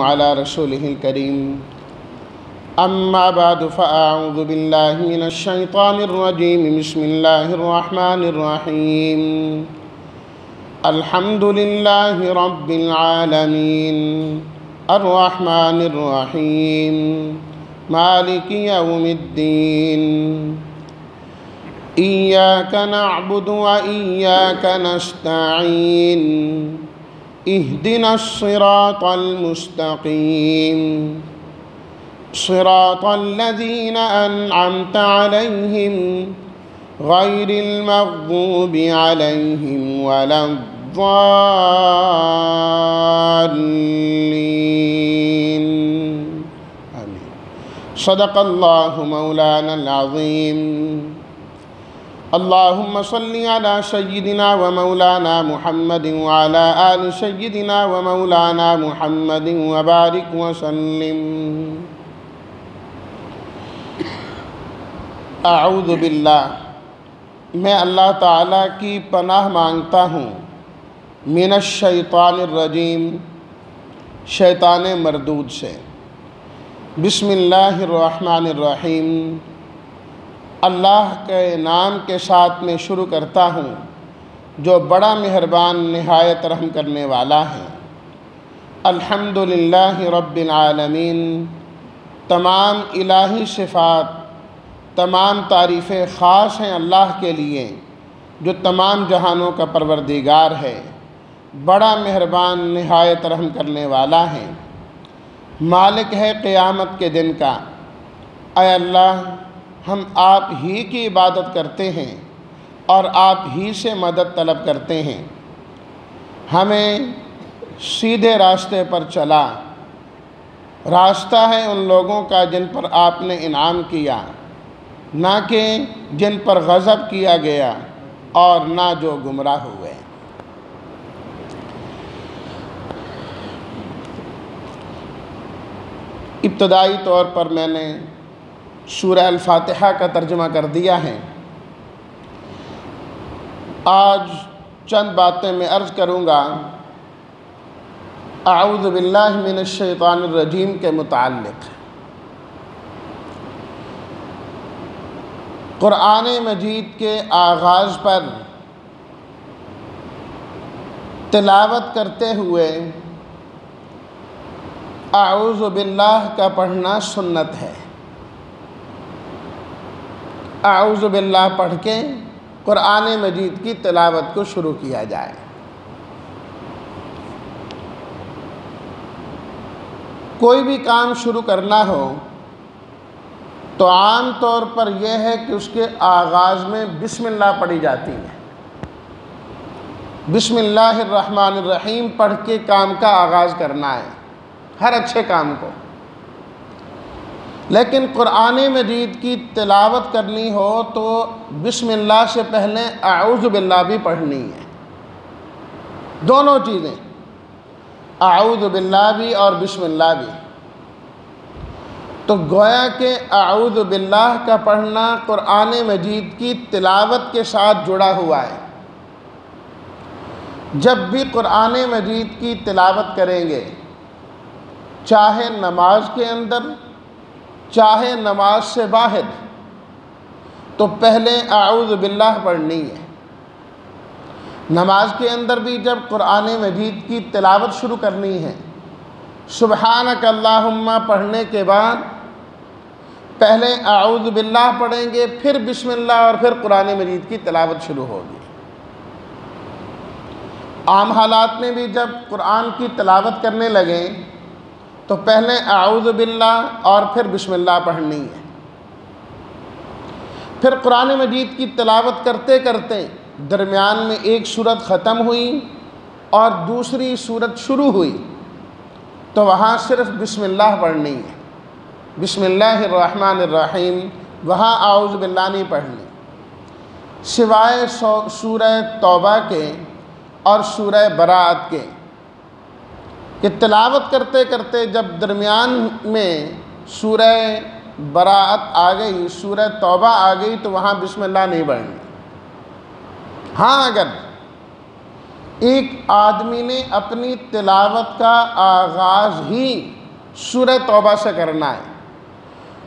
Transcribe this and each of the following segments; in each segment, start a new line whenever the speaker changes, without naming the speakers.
على رسوله الكريم أما بعد فأعوذ بالله من الشيطان الرجيم بسم الله الرحمن الرحيم الحمد لله رب العالمين الرحمن الرحيم مالك يوم الدين إياك نعبد وإياك نستعين اهدنا الصراط المستقيم صراط الذين أنعمت عليهم غير المغضوب عليهم ولا الضالين آمين صدق الله مولانا العظيم اللهم صل على سيدنا ومولانا محمد وعلى آل سيدنا ومولانا محمد وبارك وسلم اعوذ باللہ، میں اللہ تعالیٰ کی پناہ مانگتا ہوں من الشیطان الرجیم، شیطان مردود سے۔ بسم اللہ الرحمن الرحیم، اللہ کے نام کے ساتھ میں شروع کرتا ہوں جو بڑا مہربان نہایت رحم کرنے والا ہے۔ الحمدللہ رب العالمین، تمام الہی صفات، تمام تعریفیں خاص ہیں اللہ کے لیے جو تمام جہانوں کا پروردگار ہے، بڑا مہربان نہایت رحم کرنے والا ہے، مالک ہے قیامت کے دن کا۔ اے اللہ، ہم آپ ہی کی عبادت کرتے ہیں اور آپ ہی سے مدد طلب کرتے ہیں۔ ہمیں سیدھے راستے پر چلا، راستہ ہے ان لوگوں کا جن پر آپ نے انعام کیا، نہ کہ جن پر غضب کیا گیا اور نہ جو گمراہ ہوئے۔ ابتدائی طور پر میں نے سورہ الفاتحہ کا ترجمہ کر دیا ہے۔ آج چند باتیں میں عرض کروں گا اعوذ باللہ من الشیطان الرجیم کے متعلق۔ قرآن مجید کے آغاز پر تلاوت کرتے ہوئے اعوذ باللہ کا پڑھنا سنت ہے۔ اعوذ باللہ پڑھ کے قرآن مجید کی تلاوت کو شروع کیا جائے۔ کوئی بھی کام شروع کرنا ہو تو عام طور پر یہ ہے کہ اس کے آغاز میں بسم اللہ پڑھی جاتی ہے۔ بسم اللہ الرحمن الرحیم پڑھ کے کام کا آغاز کرنا ہے، ہر اچھے کام کو۔ لیکن قرآن مجید کی تلاوت کرنی ہو تو بسم اللہ سے پہلے اعوذ باللہ بھی پڑھنی ہے، دونوں چیزیں، اعوذ باللہ بھی اور بسم اللہ بھی۔ تو گویا کہ اعوذ باللہ کا پڑھنا قرآن مجید کی تلاوت کے ساتھ جڑا ہوا ہے۔ جب بھی قرآن مجید کی تلاوت کریں گے، چاہے نماز کے اندر چاہے نماز سے باہر، تو پہلے اعوذ باللہ پڑھنی ہے۔ نماز کے اندر بھی جب قرآن مجید کی تلاوت شروع کرنی ہے، سبحانک اللہم پڑھنے کے بعد پہلے اعوذ باللہ پڑھیں گے، پھر بسم اللہ اور پھر قرآن مجید کی تلاوت شروع ہوگی۔ عام حالات میں بھی جب قرآن کی تلاوت کرنے لگیں تو پہلے اعوذ باللہ اور پھر بسم اللہ پڑھنی ہے۔ پھر قرآن مجید کی تلاوت کرتے کرتے درمیان میں ایک سورت ختم ہوئی اور دوسری سورت شروع ہوئی تو وہاں صرف بسم اللہ پڑھنی ہے، بسم اللہ الرحمن الرحیم، وہاں اعوذ باللہ نہیں پڑھنی۔ سوائے سورہ توبہ کے اور سورہ براءت کے کہ تلاوت کرتے کرتے جب درمیان میں سورہ براءت آ گئی، سورہ توبہ آ گئی تو وہاں بسم اللہ نہیں پڑھنی۔ ہاں، اگر ایک آدمی نے اپنی تلاوت کا آغاز ہی سورہ توبہ سے کرنا ہے،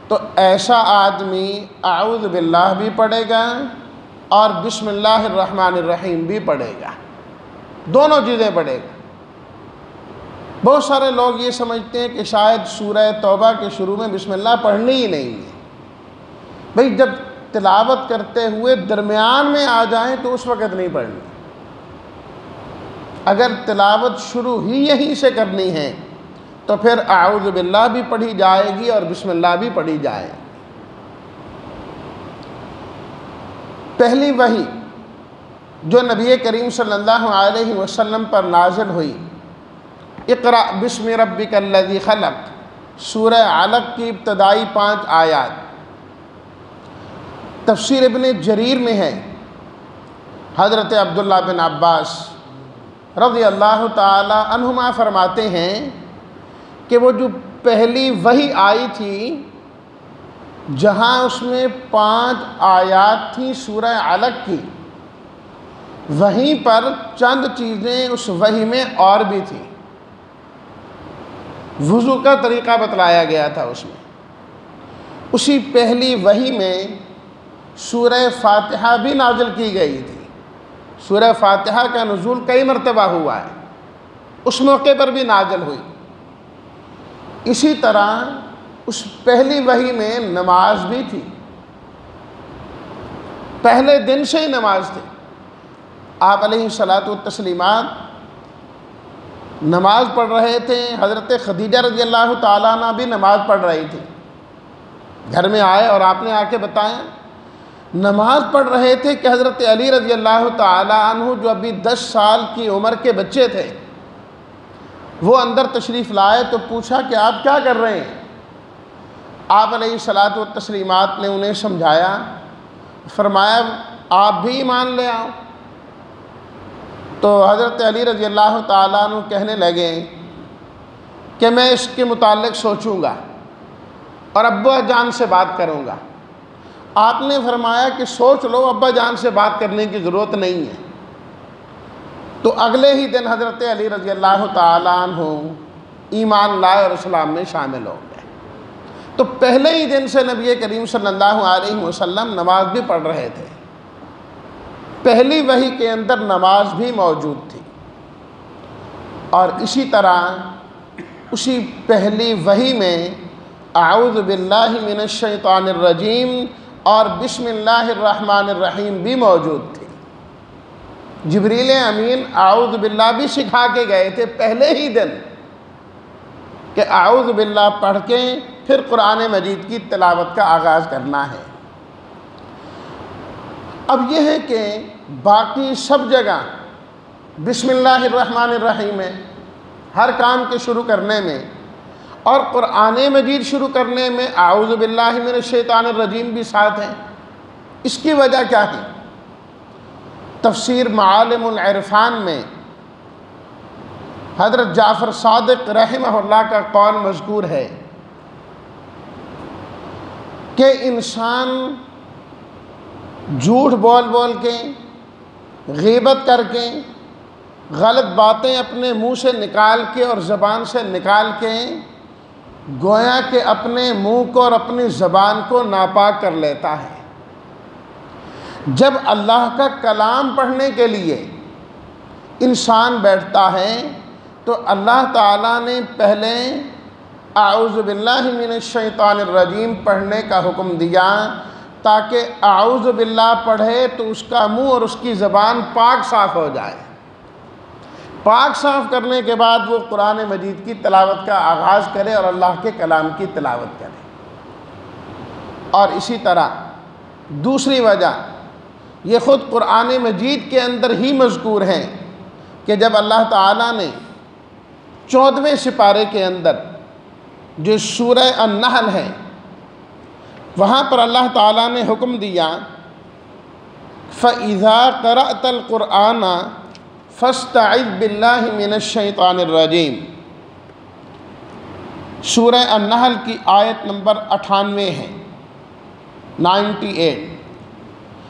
تو ایسا آدمی اعوذ باللہ بھی پڑھے گا اور بسم اللہ الرحمن الرحیم بھی پڑھے گا، دونوں چیزیں پڑھے گا۔ بہت سارے لوگ یہ سمجھتے ہیں کہ شاید سورہ توبہ کے شروع میں بسم اللہ پڑھنی ہی نہیں ہے۔ بھئی جب تلاوت کرتے ہوئے درمیان میں آ جائیں تو اس وقت نہیں پڑھنی۔ اگر تلاوت شروع ہی یہیں سے کرنی ہے تو پھر اعوذ باللہ بھی پڑھی جائے گی اور بسم اللہ بھی پڑھی جائے گی۔ پہلی وحی جو نبی کریم صلی اللہ علیہ وسلم پر نازل ہوئی، اقرأ بسم ربک الذی خلق، سورہ علق کی ابتدائی 5 آیات۔ تفسیر ابن جریر میں ہے، حضرت عبداللہ بن عباس رضی اللہ تعالی عنہما فرماتے ہیں کہ وہ جو پہلی وحی آئی تھی، جہاں اس میں 5 آیات تھیں سورہ علق کی، وہیں پر چند چیزیں اس وحی میں اور بھی تھیں۔ وضو کا طریقہ بتلایا گیا تھا اس میں۔ اسی پہلی وحی میں سورہ فاتحہ بھی نازل کی گئی تھی۔ سورہ فاتحہ کا نزول کئی مرتبہ ہوا ہے، اس موقع پر بھی نازل ہوئی۔ اسی طرح اس پہلی وحی میں نماز بھی تھی، پہلے دن سے ہی نماز تھی۔ آپ علیہ الصلاۃ والتسلیمات نماز پڑھ رہے تھے، حضرت خدیجہ رضی اللہ تعالیٰ عنہ بھی نماز پڑھ رہی تھی۔ گھر میں آئے اور آپ نے آ کے بتایا، نماز پڑھ رہے تھے کہ حضرت علی رضی اللہ تعالیٰ عنہ جو ابھی 10 سال کی عمر کے بچے تھے، وہ اندر تشریف لائے تو پوچھا کہ آپ کیا کر رہے ہیں؟ آپ علیہ الصلاۃ والتسلیمات نے انہیں سمجھایا، فرمایا آپ بھی ایمان لے آؤ۔ تو حضرت علی رضی اللہ تعالیٰ عنہ کہنے لگے کہ میں اس کے متعلق سوچوں گا اور ابا جان سے بات کروں گا۔ آپ نے فرمایا کہ سوچ لو، ابا جان سے بات کرنے کی ضرورت نہیں ہے۔ تو اگلے ہی دن حضرت علی رضی اللہ تعالیٰ عنہ ایمان لائے اور اسلام میں شامل ہو گئے۔ تو پہلے ہی دن سے نبی کریم صلی اللہ علیہ وسلم نماز بھی پڑھ رہے تھے۔ پہلی وحی کے اندر نماز بھی موجود تھی، اور اسی طرح اسی پہلی وحی میں اعوذ باللہ من الشیطان الرجیم اور بسم اللہ الرحمن الرحیم بھی موجود تھی۔ جبریل امین اعوذ باللہ بھی سکھا کے گئے تھے پہلے ہی دن کہ اعوذ باللہ پڑھ کے پھر قرآن مجید کی تلاوت کا آغاز کرنا ہے۔ اب یہ ہے کہ باقی سب جگہ بسم اللہ الرحمن الرحیم ہے، ہر کام کے شروع کرنے میں، اور قرآن مجید شروع کرنے میں اعوذ باللہ من الشیطان الرجیم بھی ساتھ ہیں۔ اس کی وجہ کیا ہے؟ تفسیر معالم العرفان میں حضرت جعفر صادق رحمہ اللہ کا قول مذکور ہے کہ انسان جھوٹ بول بول کے، غیبت کر کے، غلط باتیں اپنے منہ سے نکال کے اور زبان سے نکال کے، گویا کہ اپنے منہ کو اور اپنی زبان کو ناپاک کر لیتا ہے۔ جب اللہ کا کلام پڑھنے کے لیے انسان بیٹھتا ہے تو اللہ تعالیٰ نے پہلے اعوذ باللہ من الشیطان الرجیم پڑھنے کا حکم دیا تاکہ اعوذ باللہ پڑھے تو اس کا منہ اور اس کی زبان پاک صاف ہو جائے۔ پاک صاف کرنے کے بعد وہ قرآن مجید کی تلاوت کا آغاز کرے اور اللہ کے کلام کی تلاوت کرے۔ اور اسی طرح دوسری وجہ یہ خود قرآن مجید کے اندر ہی مذکور ہے کہ جب اللہ تعالیٰ نے 14ویں سپارے کے اندر جو سورہ النحل ہے، وہاں پر اللہ تعالیٰ نے حکم دیا فَإِذَا قَرَأْتَ الْقُرْآنَ فَاسْتَعِذْ بِاللَّهِ مِنَ الشَّيْطَانِ الرَّجِيمِ، سورہ النحل کی آیت نمبر 98 ہے، 98۔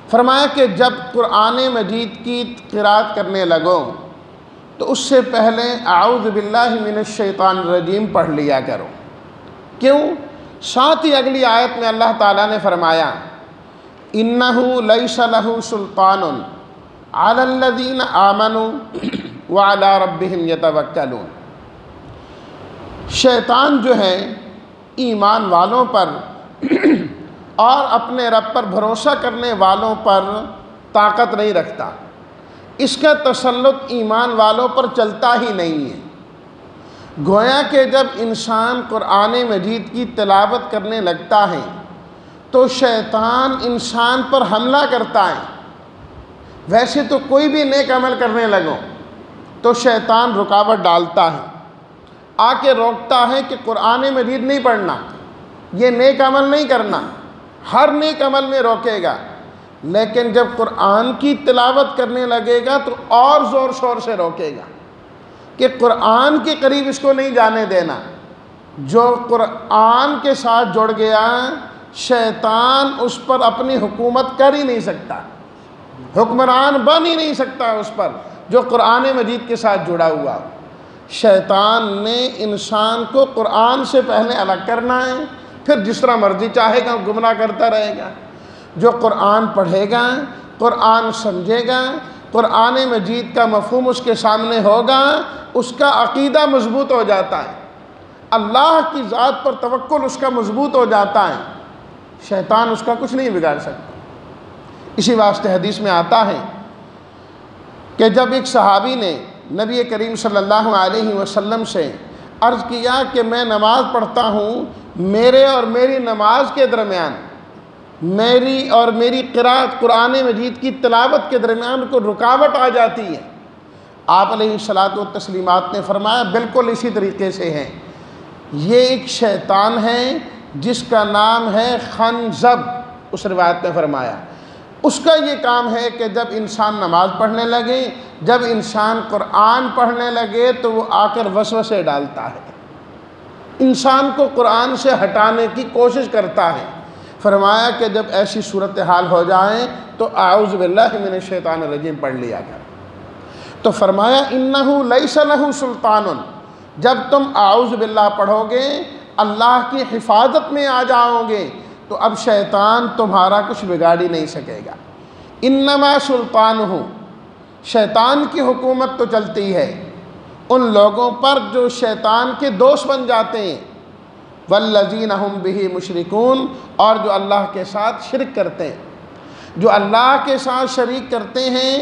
فرمایا کہ جب قرآن مجید کی قرات کرنے لگو تو اس سے پہلے اعوذ باللہ من الشیطان الرجیم پڑھ لیا کرو۔ کیوں؟ ساتھ ہی اگلی آیت میں اللہ تعالیٰ نے فرمایا اِنَّهُ لَيْسَ لَهُ سُلْطَانٌ عَلَى الَّذِينَ آمَنُوا وَعَلَى رَبِّهِمْ يَتَوَكَّلُونَ۔ شیطان جو ہے ایمان والوں پر اور اپنے رب پر بھروسہ کرنے والوں پر طاقت نہیں رکھتا، اس کا تسلط ایمان والوں پر چلتا ہی نہیں ہے۔ گویا کہ جب انسان قرآن مجید کی تلاوت کرنے لگتا ہے تو شیطان انسان پر حملہ کرتا ہے۔ ویسے تو کوئی بھی نیک عمل کرنے لگو تو شیطان رکاوٹ ڈالتا ہے، آ کے روکتا ہے کہ قرآن مجید نہیں پڑھنا، یہ نیک عمل نہیں کرنا، ہر نیک عمل میں روکے گا۔ لیکن جب قرآن کی تلاوت کرنے لگے گا تو اور زور شور سے روکے گا کہ قرآن کے قریب اس کو نہیں جانے دینا۔ جو قرآن کے ساتھ جڑ گیا شیطان اس پر اپنی حکومت کر ہی نہیں سکتا، حکمران بن ہی نہیں سکتا اس پر جو قرآن مجید کے ساتھ جڑا ہوا۔ شیطان نے انسان کو قرآن سے پہلے الگ کرنا ہے، پھر جس طرح مرضی چاہے گا گمراہ کرتا رہے گا۔ جو قرآن پڑھے گا، قرآن سمجھے گا، قرآن مجید کا مفہوم اس کے سامنے ہوگا، اس کا عقیدہ مضبوط ہو جاتا ہے، اللہ کی ذات پر توکل اس کا مضبوط ہو جاتا ہے، شیطان اس کا کچھ نہیں بگاڑ سکتا۔ اسی واسطے حدیث میں آتا ہے کہ جب ایک صحابی نے نبی کریم صلی اللہ علیہ وسلم سے عرض کیا کہ میں نماز پڑھتا ہوں، میرے اور میری نماز کے درمیان، میری اور میری قرأت قرآن مجید کی تلاوت کے درمیان کوئی رکاوٹ آ جاتی ہے۔ آپ علیہ الصلاۃ والتسلیمات نے فرمایا بالکل اسی طریقے سے ہے، یہ ایک شیطان ہے جس کا نام ہے خنزب، اس روایت میں فرمایا اس کا یہ کام ہے کہ جب انسان نماز پڑھنے لگے، جب انسان قرآن پڑھنے لگے تو وہ آ کر وسوسے ڈالتا ہے، انسان کو قرآن سے ہٹانے کی کوشش کرتا ہے۔ فرمایا کہ جب ایسی صورتحال ہو جائیں تو اعوذ باللہ من الشیطان الرجیم پڑھ لیا کر۔ تو فرمایا اِنَّهُ لَيْسَ لَهُ سُلْطَانٌ، جب تم اعوذ باللہ پڑھو گے اللہ کی حفاظت میں آ جاؤ گے تو اب شیطان تمہارا کچھ بگاڑ ہی نہیں سکے گا۔ اِنَّمَا سُلْطَانُهُ، شیطان کی حکومت تو چلتی ہے ان لوگوں پر جو شیطان کے دوست بن جاتے ہیں، وَالَّذِينَ هُمْ بِهِ مُشْرِكُونَ، اور جو اللہ کے ساتھ شرک کرتے ہیں، جو اللہ کے ساتھ شریک کرتے ہیں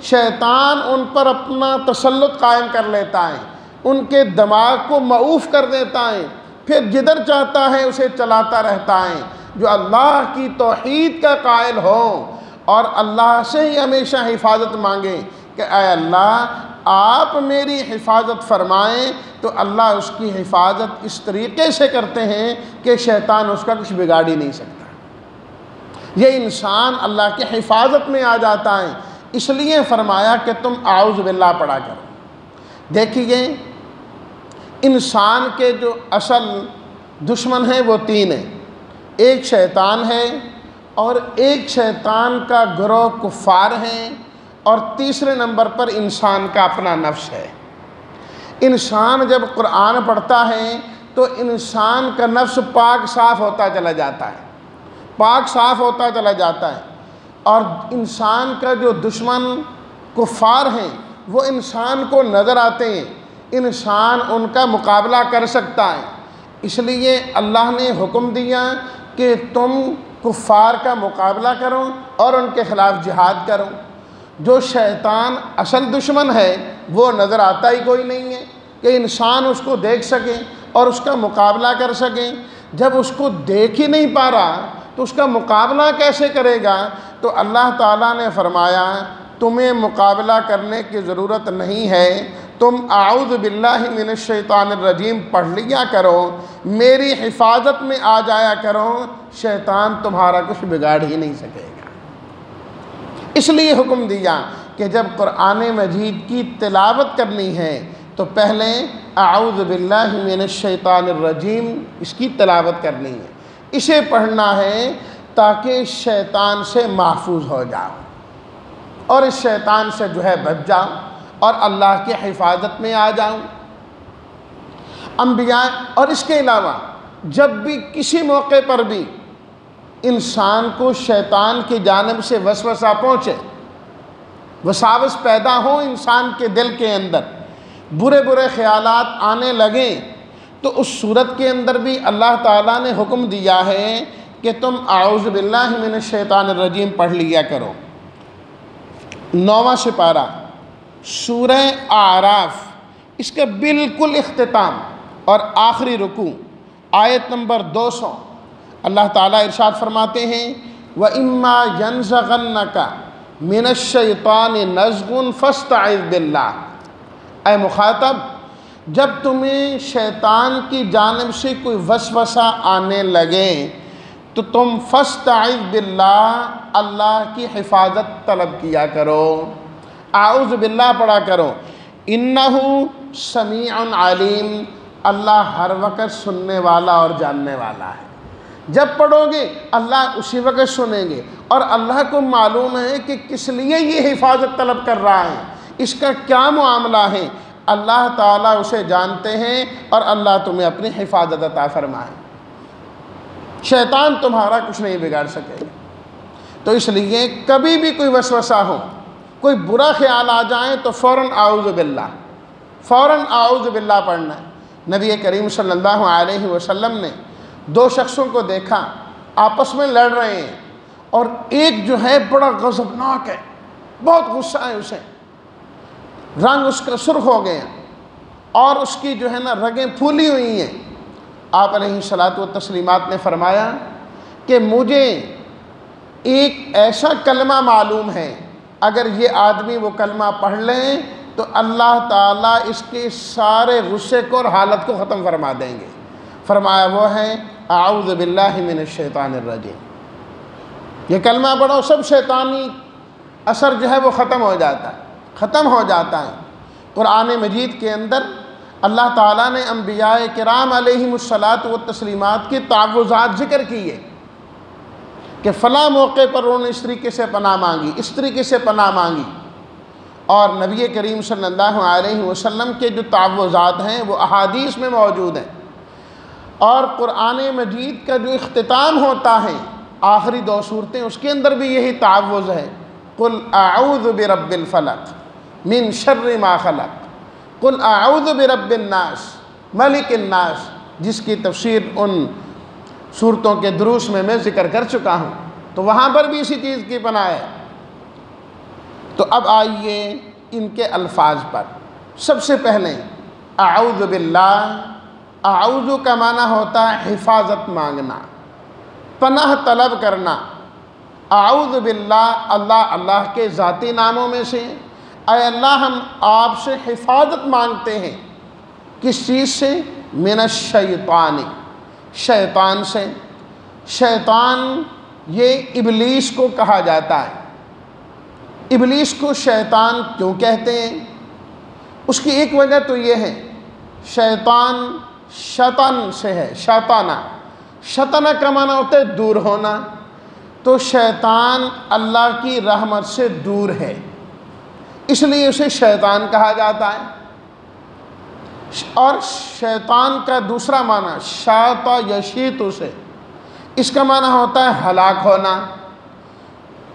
شیطان ان پر اپنا تسلط قائم کر لیتا ہے، ان کے دماغ کو معوف کر دیتا ہے، پھر جدھر چاہتا ہے اسے چلاتا رہتا ہے۔ جو اللہ کی توحید کا قائل ہو اور اللہ سے ہی ہمیشہ حفاظت مانگے کہ اے اللہ آپ میری حفاظت فرمائیں، تو اللہ اس کی حفاظت اس طریقے سے کرتے ہیں کہ شیطان اس کا کچھ بگاڑ ہی نہیں سکتا۔ یہ انسان اللہ کی حفاظت میں آ جاتا ہے، اس لیے فرمایا کہ تم اعوذ باللہ پڑھا کرو۔ دیکھیے انسان کے جو اصل دشمن ہیں وہ تین ہیں، ایک شیطان ہے اور ایک شیطان کا گروہ کفار ہیں اور تیسرے نمبر پر انسان کا اپنا نفس ہے۔ انسان جب قرآن پڑھتا ہے تو انسان کا نفس پاک صاف ہوتا چلا جاتا ہے، پاک صاف ہوتا چلا جاتا ہے، اور انسان کا جو دشمن کفار ہیں وہ انسان کو نظر آتے ہیں، انسان ان کا مقابلہ کر سکتا ہے۔ اس لیے اللہ نے حکم دیا کہ تم کفار کا مقابلہ کرو اور ان کے خلاف جہاد کرو۔ جو شیطان اصل دشمن ہے وہ نظر آتا ہی کوئی نہیں ہے کہ انسان اس کو دیکھ سکے اور اس کا مقابلہ کر سکے۔ جب اس کو دیکھ ہی نہیں پا رہا تو اس کا مقابلہ کیسے کرے گا؟ تو اللہ تعالیٰ نے فرمایا تمہیں مقابلہ کرنے کی ضرورت نہیں ہے، تم اعوذ باللہ من الشیطان الرجیم پڑھ لیا کرو، میری حفاظت میں آ جایا کرو، شیطان تمہارا کچھ بگاڑ ہی نہیں سکے گا۔ اس لیے حکم دیا کہ جب قرآن مجید کی تلاوت کرنی ہے تو پہلے اعوذ باللہ من الشیطان الرجیم اس کی تلاوت کرنی ہے، اسے پڑھنا ہے تاکہ شیطان سے محفوظ ہو جاؤ اور اس شیطان سے جو ہے بچ جاؤ۔ اور اللہ کی حفاظت میں آ جاؤں۔ انبیاء اور اس کے علاوہ جب بھی کسی موقع پر بھی انسان کو شیطان کی جانب سے وسوسہ پہنچے، وساوس پیدا ہو انسان کے دل کے اندر، برے برے خیالات آنے لگیں، تو اس صورت کے اندر بھی اللہ تعالیٰ نے حکم دیا ہے کہ تم اعوذ باللہ من الشیطان الرجیم پڑھ لیا کرو۔ 9واں سپارہ سورہ اعراف، اس کا بالکل اختتام اور آخری رکوع، آیت نمبر 200، اللہ تعالیٰ ارشاد فرماتے ہیں وَإِمَّا يَنزَغَنَّكَ مِنَ الشَّيْطَانِ نَزْغٌ فَاسْتَعِذْ بِاللَّهِ، اے مخاطب جب تمہیں شیطان کی جانب سے کوئی وسوسہ آنے لگے تو تم فاستعذ باللہ، اللہ کی حفاظت طلب کیا کرو، اعوذ باللہ پڑھا کرو۔ انہ سمیع علیم، اللہ ہر وقت سننے والا اور جاننے والا ہے۔ جب پڑھو گے اللہ اسی وقت سنیں گے، اور اللہ کو معلوم ہے کہ کس لیے یہ حفاظت طلب کر رہا ہے، اس کا کیا معاملہ ہے، اللہ تعالیٰ اسے جانتے ہیں، اور اللہ تمہیں اپنی حفاظت عطا فرمائے۔ شیطان تمہارا کچھ نہیں بگاڑ سکے گا۔ تو اس لیے کبھی بھی کوئی وسوسہ ہو، کوئی برا خیال آ جائیں تو فوراً اعوذ باللہ، فوراً اعوذ باللہ پڑھنا ہے۔ نبی کریم صلی اللہ علیہ وسلم نے 2 شخصوں کو دیکھا، آپس میں لڑ رہے ہیں، اور ایک جو ہے بڑا غضبناک ہے، بہت غصہ ہے اسے، رنگ اس کا سرخ ہو گیا، اور اس کی جو ہے نا رگیں پھولی ہوئی ہیں۔ آپ علیہ الصلاۃ والتسلیمات نے فرمایا کہ مجھے ایک ایسا کلمہ معلوم ہے، اگر یہ آدمی وہ کلمہ پڑھ لیں تو اللہ تعالیٰ اس کے سارے غصے کو اور حالت کو ختم فرما دیں گے۔ فرمایا وہ ہے اعوذ باللہ من الشیطان الرجیم۔ یہ کلمہ پڑھو، سب شیطانی اثر جو ہے وہ ختم ہو جاتا ہے، ختم ہو جاتا ہے۔ قرآن مجید کے اندر اللہ تعالیٰ نے انبیاء کرام علیہم الصلاۃ والتسلیمات کی تعوذات ذکر کیے کہ فلاں موقع پر انہوں نے اس طریقے سے پناہ مانگی، اس طریقے سے پناہ مانگی، اور نبی کریم صلی اللہ علیہ وسلم کے جو تعوذات ہیں وہ احادیث میں موجود ہیں۔ اور قرآن مجید کا جو اختتام ہوتا ہے، آخری 2 صورتیں، اس کے اندر بھی یہی تعوذ ہے، قل اعوذ برب الفلق من شر ما خلق، قل اعوذ برب الناس ملک الناس، جس کی تفسیر ان صورتوں کے دروس میں ذکر کر چکا ہوں، تو وہاں پر بھی اسی چیز کی پناہ ہے۔ تو اب آئیے ان کے الفاظ پر۔ سب سے پہلے اعوذ باللہ، اعوذ کا معنی ہوتا ہے حفاظت مانگنا، پناہ طلب کرنا۔ اعوذ باللہ، اللہ کے ذاتی ناموں میں سے، اے اللہ ہم آپ سے حفاظت مانگتے ہیں، کس چیز سے؟ من الشیطان، شیطان سے۔ شیطان یہ ابلیس کو کہا جاتا ہے۔ ابلیس کو شیطان کیوں کہتے ہیں؟ اس کی ایک وجہ تو یہ ہے، شیطان شطن سے ہے، شطانہ، شطنہ کا معنی ہوتا ہے دور ہونا، تو شیطان اللہ کی رحمت سے دور ہے، اس لیے اسے شیطان کہا جاتا ہے۔ اور شیطان کا دوسرا معنی شاط یشیط سے، اس کا معنی ہوتا ہے ہلاک ہونا۔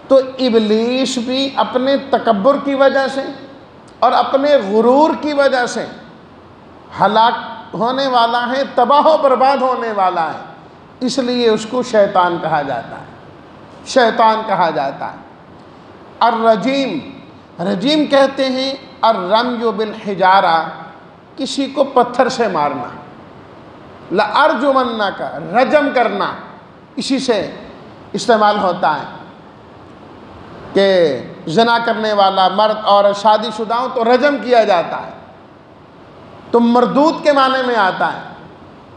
تو ابلیس بھی اپنے تکبر کی وجہ سے اور اپنے غرور کی وجہ سے ہلاک ہونے والا ہے، تباہ و برباد ہونے والا ہے، اس لیے اس کو شیطان کہا جاتا ہے، شیطان کہا جاتا ہے۔ الرجیم، رجیم کہتے ہیں الرمی بالحجارہ، کسی کو پتھر سے مارنا، لأرجمنک، رجم کرنا، اسی سے استعمال ہوتا ہے کہ زنا کرنے والا مرد اور شادی شدہ ہوں تو رجم کیا جاتا ہے، تو مردود کے معنی میں آتا ہے۔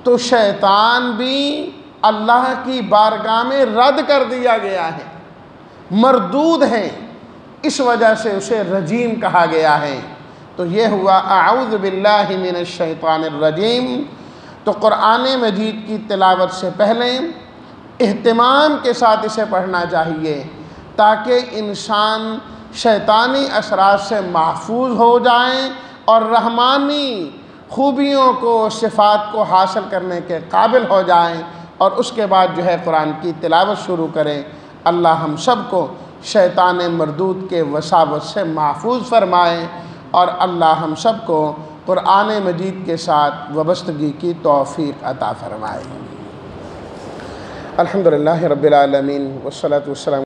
تو شیطان بھی اللہ کی بارگاہ میں رد کر دیا گیا ہے، مردود ہے، اس وجہ سے اسے رجیم کہا گیا ہے۔ تو یہ ہوا اعوذ باللہ من الشیطان الرجیم۔ تو قرآن مجید کی تلاوت سے پہلے اہتمام کے ساتھ اسے پڑھنا چاہیے، تاکہ انسان شیطانی اثرات سے محفوظ ہو جائیں اور رحمانی خوبیوں کو، صفات کو حاصل کرنے کے قابل ہو جائیں، اور اس کے بعد جو ہے قرآن کی تلاوت شروع کریں۔ اللہ ہم سب کو شیطان مردود کے وساوس سے محفوظ فرمائیں، اور اللہ ہم سب کو قرآن مجید کے ساتھ وابستگی کی توفیق عطا فرمائے۔ الحمدللہ رب العالمین والصلاة والسلام